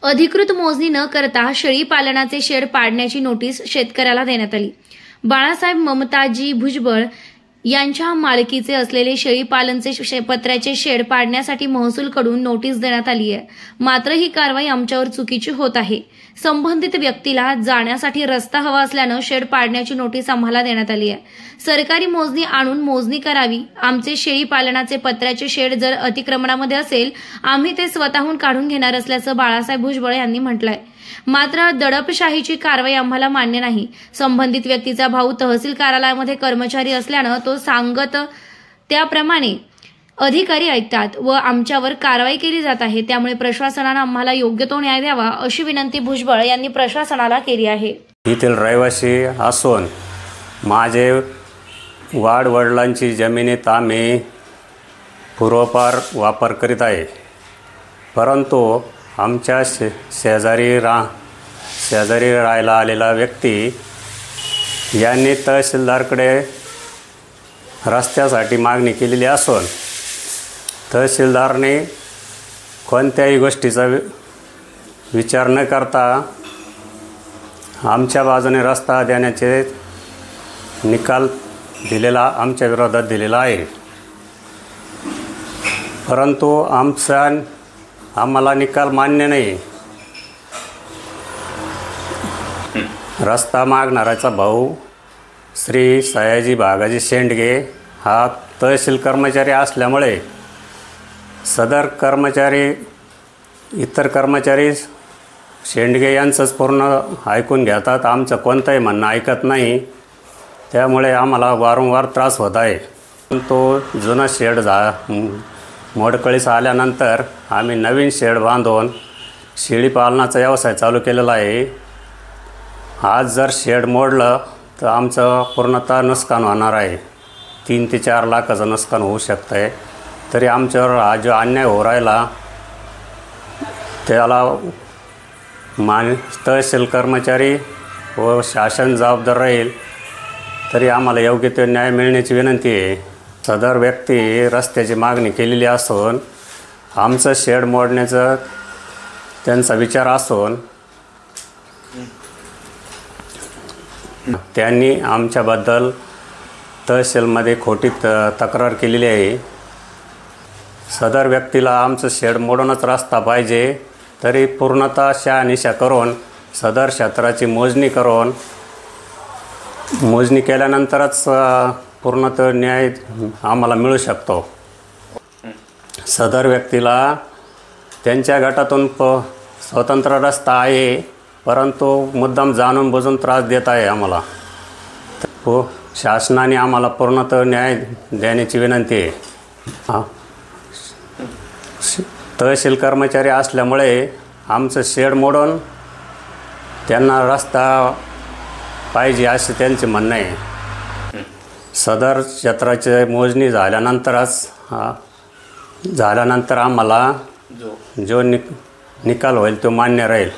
अधिकृत मोजणी न करता शेळी पालनाचे शेड पाडण्याची नोटीस शेतकऱ्याला देण्यात आली। बाळासाहेब ममताजी भुजबळ यांच्या मालकीचे असलेले शेळी पालनचे पत्र्याचे शेड पाडण्यासाठी महसूलकडून नोटीस देण्यात आली आहे। मात्र ही कारवाई आमच्यावर चुकीची होत आहे। संबंधित व्यक्तीला जाण्यासाठी रस्ता हवा असल्याने शेड पाडण्याची नोटीस आम्हाला देण्यात आली आहे। सरकारी मोजणी आणून मोजणी करावी। आमचे शेळी पालनाचे पत्र्याचे शेड जर अतिक्रमणामध्ये असेल आम्ही ते स्वतःहून काढून घेणार असल्याचं बाळासाहेब भुजबळ यांनी म्हटलंय। मात्र दडपशाहीची कारवाई आम्हाला मान्य नाही। संबंधित व्यक्तीचा भाऊ तहसील कार्यालयामध्ये कर्मचारी असल्याने तो सांगत त्याप्रमाणे अधिकारी ऐकतात व आमच्यावर कारवाई केली जात आहे। त्यामुळे प्रशासनाने आम्हाला योग्य तो न्याय द्यावा अशी विनंती भुजबळ यांनी प्रशासनाला केली आहे। येथील रहिवासी असून माझे वडिलांची जमिनीत आम्ही पूर्वपार वापर करीत आहे, परंतु आमच्या शेजारी राहायला आलेला व्यक्ती यांनी तहसीलदारकडे रस्त्यासाठी मागणी केलेली असून तहसीलदारने कोणत्याही गोष्टीचा विचार न करता आमच्या बाजूने रस्ता देण्याचे निकाल आमच्या विरोधात दिलेला आहे। परंतु आम्हाला निकाल मान्य नाही। रस्ता मागणाऱ्याचा भाऊ श्री सयाजी बागाजी शेंडगे हा तहसील कर्मचारी असल्यामुळे सदर इतर कर्मचारी शेंडगे यांचंच पूर्ण ऐकून घेतात, आमचं कोणतंही म्हणणं ऐकत नाही। त्यामुळे आम्हाला वारंवार त्रास होत आहे। तो जुना शेड मोडकळीस आल्यानंतर आम्ही नवीन शेड बांधून शेळी पालनाचा व्यवसाय चालू केलेला आहे। आज जर शेड मोडलं तर आमचं पूर्णतः नुकसान होणार आहे। 3 ते 4 लाखाचं नुकसान होऊ शकतं आहे। तरी आमच्यावर हा जो अन्याय हो राहिला त्याला तहसील कर्मचारी व शासन जबाबदार राहील, तरी आम्हाला योग्य ते न्याय मिळण्याची विनंती आहे। सदर व्यक्ती रस्त्याची मागणी केलेली असून आमचं शेड मोडण्याचा त्यांचा विचार असून त्यांनी आमच्याबद्दल तहसीलमध्ये खोटी तक्रार केलेली आहे। सदर व्यक्तीला आमचं शेड मोडूनच रस्ता पाहिजे, तरी पूर्णतः शहानिशा करून सदर क्षेत्राची मोजणी केल्यानंतरच पूर्णतः न्याय आम्हाला मिळू शकतो। सदर व्यक्तीला त्यांच्या गटातून स्वतंत्र रस्ता आहे, परंतु मुद्दाम जाणून बुजून त्रास देत आहे आम्हाला। शासनाने आम्हाला पूर्णतः न्याय देण्याची विनंती आहे। तहसील कर्मचारी असल्यामुळे आमचं शेड मोडून त्यांना रस्ता पाहिजे असे त्यांचे म्हणणं आहे। सदर क्षेत्राची मोजणी झाल्यानंतर आम्हाला जो निकाल होईल तो मान्य राहील।